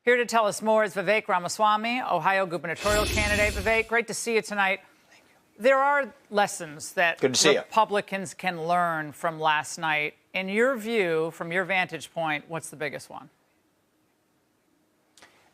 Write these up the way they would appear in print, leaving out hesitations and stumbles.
Here to tell us more is Vivek Ramaswamy, Ohio gubernatorial candidate. Vivek, great to see you tonight. There are lessons that Republicans can learn from last night. In your view, from your vantage point, what's the biggest one?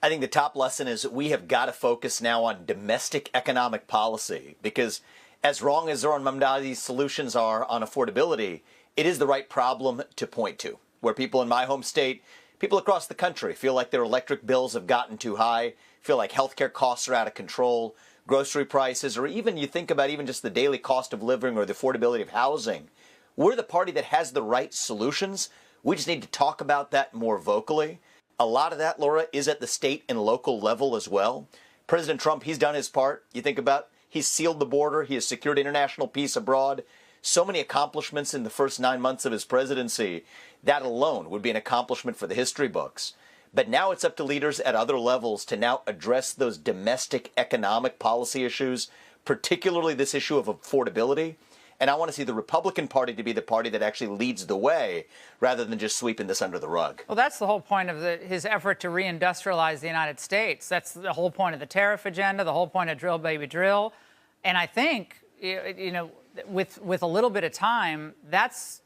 I think the top lesson is that we have got to focus now on domestic economic policy, because as wrong as Zoran Mamdani's solutions are on affordability, it is the right problem to point to, where people in my home state, people across the country feel like their electric bills have gotten too high, feel like healthcare costs are out of control, grocery prices, or even you think about even just the daily cost of living or the affordability of housing. We're the party that has the right solutions. We just need to talk about that more vocally. A lot of that, Laura, is at the state and local level as well. President Trump, he's done his part. You think about, he's sealed the border. He has secured international peace abroad. So many accomplishments in the first 9 months of his presidency. That alone would be an accomplishment for the history books. But now it's up to leaders at other levels to now address those domestic economic policy issues, particularly this issue of affordability. And I want to see the Republican Party to be the party that actually leads the way rather than just sweeping this under the rug. Well, that's the whole point of his effort to reindustrialize the United States. That's the whole point of the tariff agenda, the whole point of drill, baby, drill. And I think, you know, with a little bit of time, that's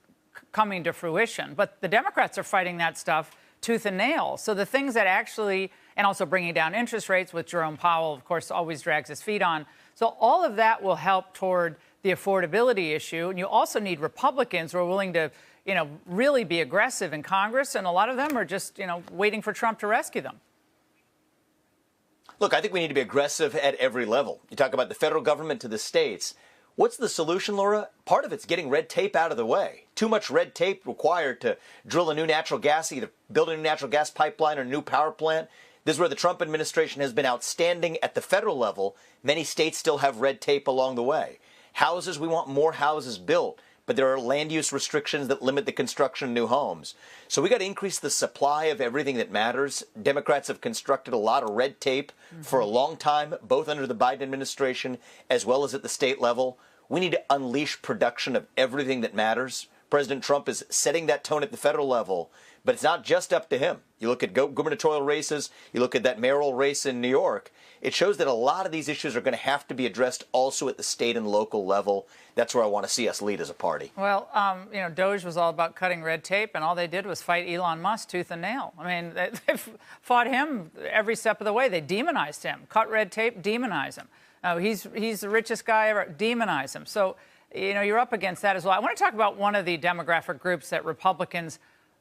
coming to fruition. But the Democrats are fighting that stuff tooth and nail. So the things that actually, and also bringing down interest rates, with Jerome Powell, of course, always drags his feet on. So all of that will help toward the affordability issue. And you also need Republicans who are willing to, you know, really be aggressive in Congress. And a lot of them are just, you know, waiting for Trump to rescue them. Look, I think we need to be aggressive at every level. You talk about the federal government to the states. What's the solution, Laura? Part of it's getting red tape out of the way. Too much red tape required to drill a new natural gas, either build a new natural gas pipeline or a new power plant. This is where the Trump administration has been outstanding at the federal level. Many states still have red tape along the way. Houses, we want more houses built, but there are land use restrictions that limit the construction of new homes. So we got to increase the supply of everything that matters. Democrats have constructed a lot of red tape for a long time, both under the Biden administration as well as at the state level. We need to unleash production of everything that matters. President Trump is setting that tone at the federal level, but it's not just up to him. You look at gubernatorial races, you look at that mayoral race in New York, it shows that a lot of these issues are going to have to be addressed also at the state and local level. That's where I want to see us lead as a party. Well, you know, Doge was all about cutting red tape, and all they did was fight Elon Musk tooth and nail. I mean, they fought him every step of the way. They demonized him. Cut red tape, demonize him. He's the richest guy ever. Demonize him. So, you know, you're up against that as well. I want to talk about one of the demographic groups that Republicans,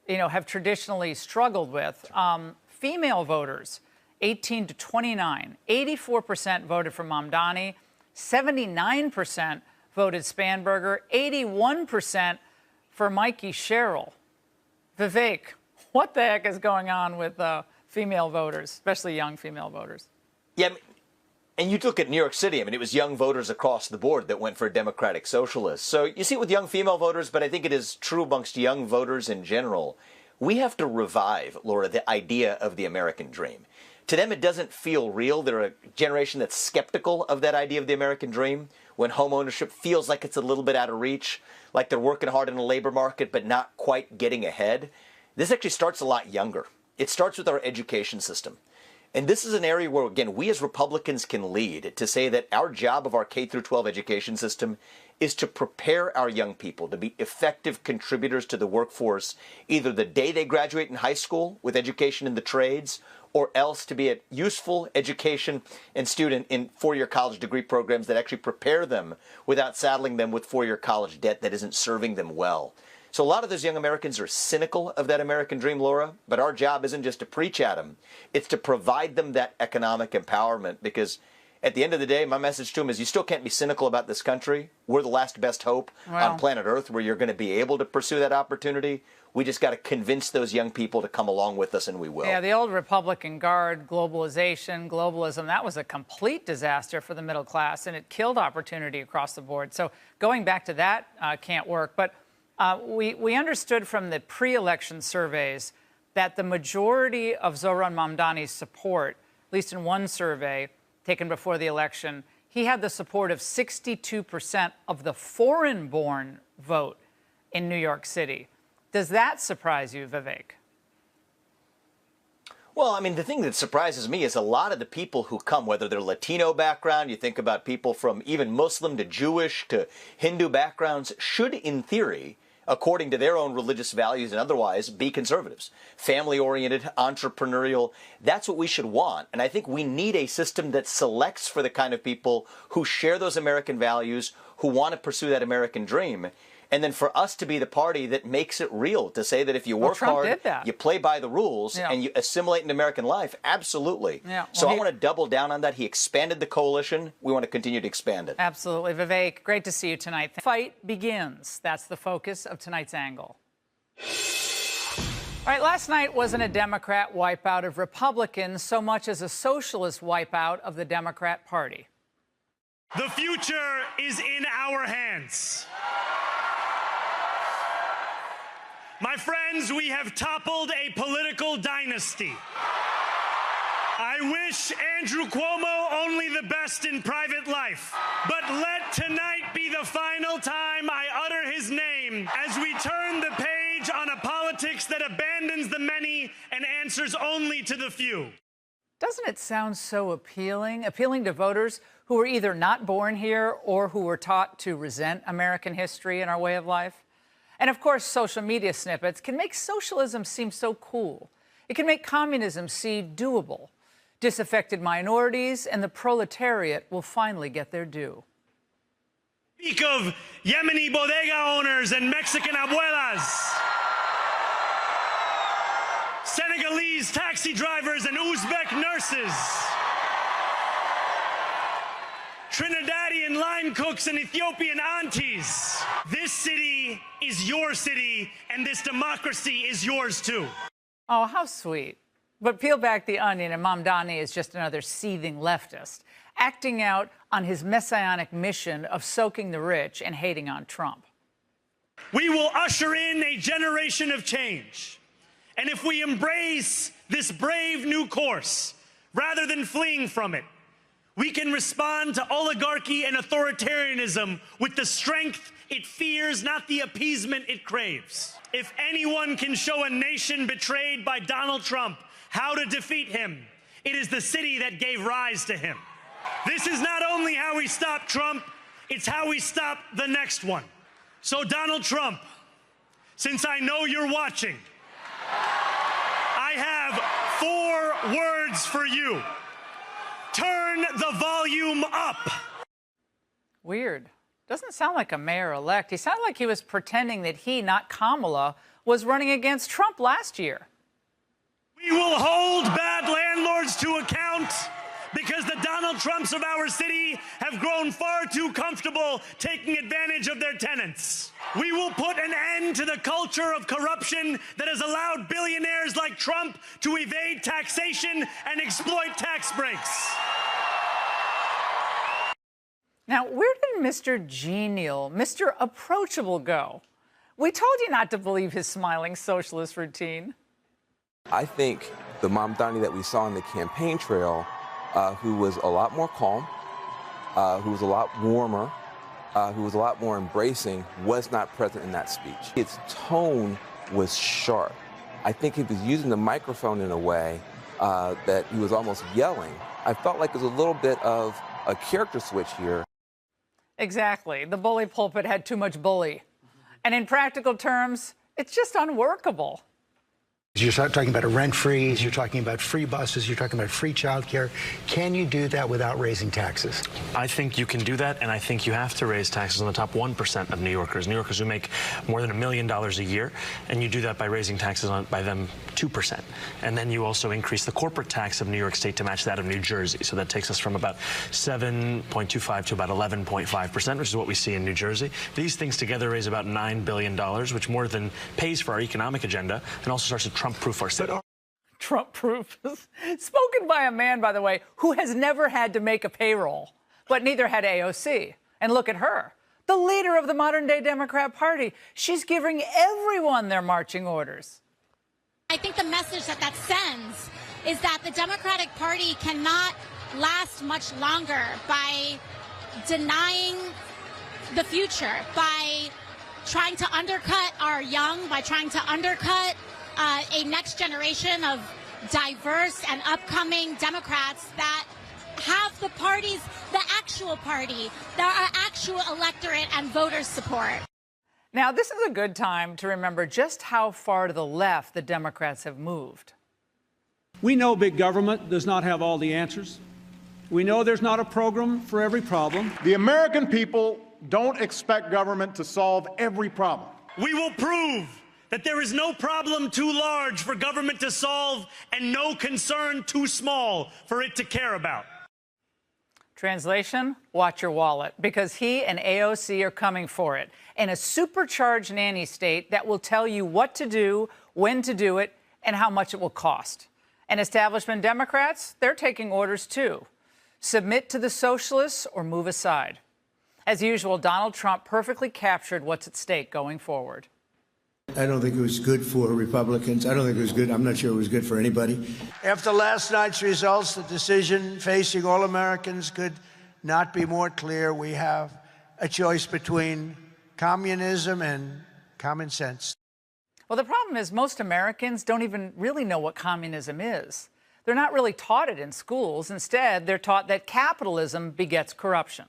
you know, have traditionally struggled with. Female voters, 18 to 29. 84% voted for Mamdani. 79% voted Spanberger. 81% for Mikey Sherrill. Vivek, what the heck is going on with female voters, especially young female voters? Yeah. And you look at New York City, I mean, it was young voters across the board that went for Democratic Socialists. So you see it with young female voters, but I think it is true amongst young voters in general. We have to revive, Laura, the idea of the American dream. To them, it doesn't feel real. They're a generation that's skeptical of that idea of the American dream, when home ownership feels like it's a little bit out of reach, like they're working hard in the labor market but not quite getting ahead. This actually starts a lot younger. It starts with our education system. And this is an area where, again, we as Republicans can lead to say that our job of our K-12 education system is to prepare our young people to be effective contributors to the workforce, either the day they graduate in high school with education in the trades, or else to be a useful education and student in four-year college degree programs that actually prepare them without saddling them with four-year college debt that isn't serving them well. So a lot of those young Americans are cynical of that American dream, Laura, but our job isn't just to preach at them. It's to provide them that economic empowerment, because at the end of the day, my message to them is you still can't be cynical about this country. We're the last best hope on planet Earth where you're going to be able to pursue that opportunity. We just got to convince those young people to come along with us, and we will. Yeah, the old Republican Guard, globalization, globalism, that was a complete disaster for the middle class, and it killed opportunity across the board. So going back to that can't work. But we understood from the pre-election surveys that the majority of Zoran Mamdani's support, at least in one survey taken before the election, he had the support of 62% of the foreign-born vote in New York City. Does that surprise you, Vivek? Well, I mean, the thing that surprises me is a lot of the people who come, whether they're Latino background, you think about people from even Muslim to Jewish to Hindu backgrounds, should, in theory, according to their own religious values and otherwise, be conservatives. Family-oriented, entrepreneurial, that's what we should want. And I think we need a system that selects for the kind of people who share those American values, who want to pursue that American dream. And then for us to be the party that makes it real, to say that if you work hard, you play by the rules, and you assimilate into American life, absolutely. Yeah. So I want to double down on that. He expanded the coalition. We want to continue to expand it. Absolutely. Vivek, great to see you tonight. The fight begins. That's the focus of tonight's angle. All right, last night wasn't a Democrat wipeout of Republicans so much as a socialist wipeout of the Democrat Party. The future is in our hands. My friends, we have toppled a political dynasty. I wish Andrew Cuomo only the best in private life, but let tonight be the final time I utter his name as we turn the page on a politics that abandons the many and answers only to the few. Doesn't it sound so appealing? Appealing to voters who were either not born here or who were taught to resent American history and our way of life? And of course, social media snippets can make socialism seem so cool. It can make communism seem doable. Disaffected minorities and the proletariat will finally get their due. Speak of Yemeni bodega owners and Mexican abuelas, Senegalese taxi drivers and Uzbek nurses, Trinidadian line cooks and Ethiopian aunties. This city is your city, and this democracy is yours too. Oh, how sweet. But peel back the onion, and Mamdani is just another seething leftist, acting out on his messianic mission of soaking the rich and hating on Trump. We will usher in a generation of change. And if we embrace this brave new course, rather than fleeing from it, we can respond to oligarchy and authoritarianism with the strength it fears, not the appeasement it craves. If anyone can show a nation betrayed by Donald Trump how to defeat him, it is the city that gave rise to him. This is not only how we stop Trump, it's how we stop the next one. So Donald Trump, since I know you're watching, I have 4 words for you. Turn the volume up. Weird. Doesn't sound like a mayor-elect. He sounded like he was pretending that he, not Kamala, was running against Trump last year. We will hold bad landlords to account because the Donald Trumps of our city have grown far too comfortable taking advantage of their tenants. We will put an end to the culture of corruption that has allowed billionaires like Trump to evade taxation and exploit tax breaks. Now, where did Mr. Genial, Mr. Approachable go? We told you not to believe his smiling socialist routine. I think the Mamdani that we saw on the campaign trail, who was a lot more calm, who was a lot warmer, who was a lot more embracing, was not present in that speech. Its tone was sharp. I think he was using the microphone in a way that he was almost yelling. I felt like there was a little bit of a character switch here. Exactly. The bully pulpit had too much bully. And in practical terms, it's just unworkable. You're talking about a rent freeze, you're talking about free buses, you're talking about free childcare. Can you do that without raising taxes? I think you can do that, and I think you have to raise taxes on the top 1% of New Yorkers who make more than $1 million a year, and you do that by raising taxes by them 2%. And then you also increase the corporate tax of New York State to match that of New Jersey. So that takes us from about 7.25 to about 11.5%, which is what we see in New Jersey. These things together raise about $9 billion, which more than pays for our economic agenda and also starts to Trump-proof our city. Trump-proof. Spoken by a man, by the way, who has never had to make a payroll, but neither had AOC. And look at her, the leader of the modern-day Democrat Party. She's giving everyone their marching orders. I think the message that sends is that the Democratic Party cannot last much longer by denying the future, by trying to undercut our young, by trying to undercut a next generation of diverse and upcoming Democrats that have the parties, the actual party, our actual electorate and voter support. Now, this is a good time to remember just how far to the left the Democrats have moved. We know big government does not have all the answers. We know there's not a program for every problem. The American people don't expect government to solve every problem. We will prove that there is no problem too large for government to solve and no concern too small for it to care about. Translation, watch your wallet, because he and AOC are coming for it in a supercharged nanny state that will tell you what to do, when to do it, and how much it will cost. And establishment Democrats, they're taking orders too. Submit to the socialists or move aside. As usual, Donald Trump perfectly captured what's at stake going forward. I don't think it was good for Republicans. I don't think it was good. I'm not sure it was good for anybody. After last night's results, the decision facing all Americans could not be more clear. We have a choice between communism and common sense. Well, the problem is most Americans don't even really know what communism is. They're not really taught it in schools. Instead, they're taught that capitalism begets corruption.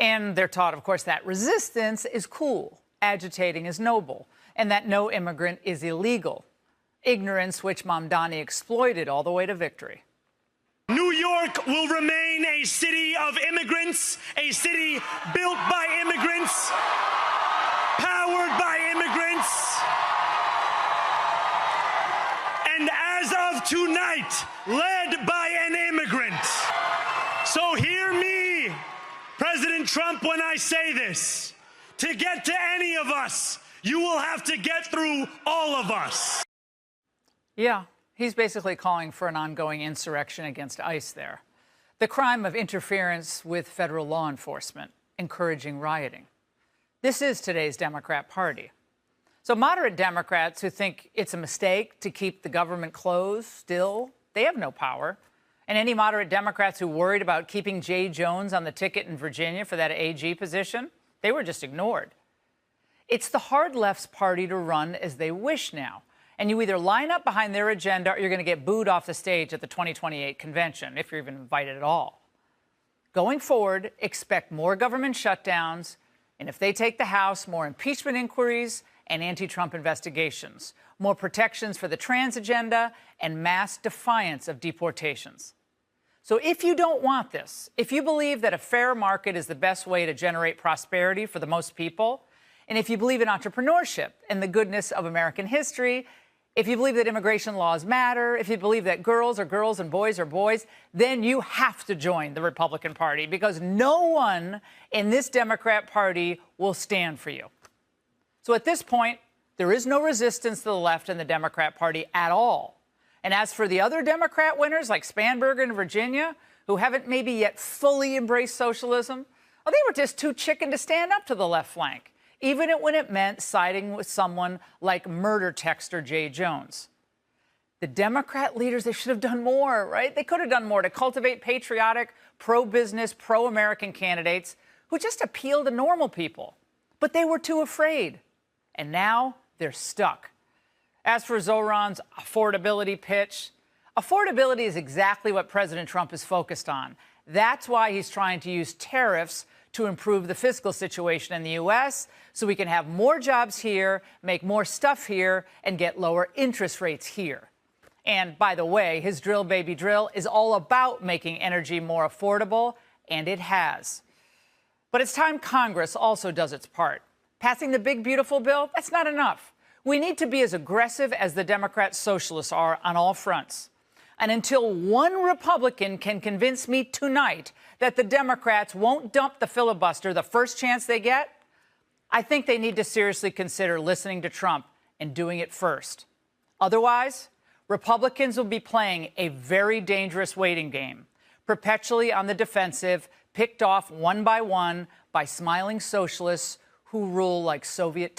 And they're taught, of course, that resistance is cool, agitating is noble, and that no immigrant is illegal. Ignorance which Mamdani exploited all the way to victory. New York will remain a city of immigrants, a city built by immigrants, powered by immigrants, and as of tonight, led by an immigrant. So hear me, President Trump, when I say this. To get to any of us, you will have to get through all of us. Yeah, he's basically calling for an ongoing insurrection against ICE there. The crime of interference with federal law enforcement, encouraging rioting. This is today's Democrat Party. So moderate Democrats who think it's a mistake to keep the government closed still, they have no power. And any moderate Democrats who worried about keeping Jay Jones on the ticket in Virginia for that AG position, they were just ignored. It's the hard left's party to run as they wish now. And you either line up behind their agenda or you're going to get booed off the stage at the 2028 convention, if you're even invited at all. Going forward, expect more government shutdowns, and if they take the House, more impeachment inquiries and anti-Trump investigations, more protections for the trans agenda, and mass defiance of deportations. So if you don't want this, if you believe that a fair market is the best way to generate prosperity for the most people, and if you believe in entrepreneurship and the goodness of American history, if you believe that immigration laws matter, if you believe that girls are girls and boys are boys, then you have to join the Republican Party, because no one in this Democrat Party will stand for you. So at this point, there is no resistance to the left in the Democrat Party at all. And as for the other Democrat winners like Spanberger in Virginia, who haven't maybe yet fully embraced socialism, well, they were just too chicken to stand up to the left flank, even when it meant siding with someone like murder texter Jay Jones. The Democrat leaders, they should have done more, right? They could have done more to cultivate patriotic, pro-business, pro-American candidates who just appeal to normal people. But they were too afraid. And now they're stuck. As for Zoran's affordability pitch, affordability is exactly what President Trump is focused on. That's why he's trying to use tariffs to improve the fiscal situation in the U.S. so we can have more jobs here, make more stuff here, and get lower interest rates here. And by the way, his drill, baby, drill is all about making energy more affordable, and it has. But it's time Congress also does its part. Passing the big, beautiful bill, that's not enough. We need to be as aggressive as the Democrat socialists are on all fronts. And until one Republican can convince me tonight that the Democrats won't dump the filibuster the first chance they get, I think they need to seriously consider listening to Trump and doing it first. Otherwise, Republicans will be playing a very dangerous waiting game, perpetually on the defensive, picked off one by smiling socialists who rule like Soviet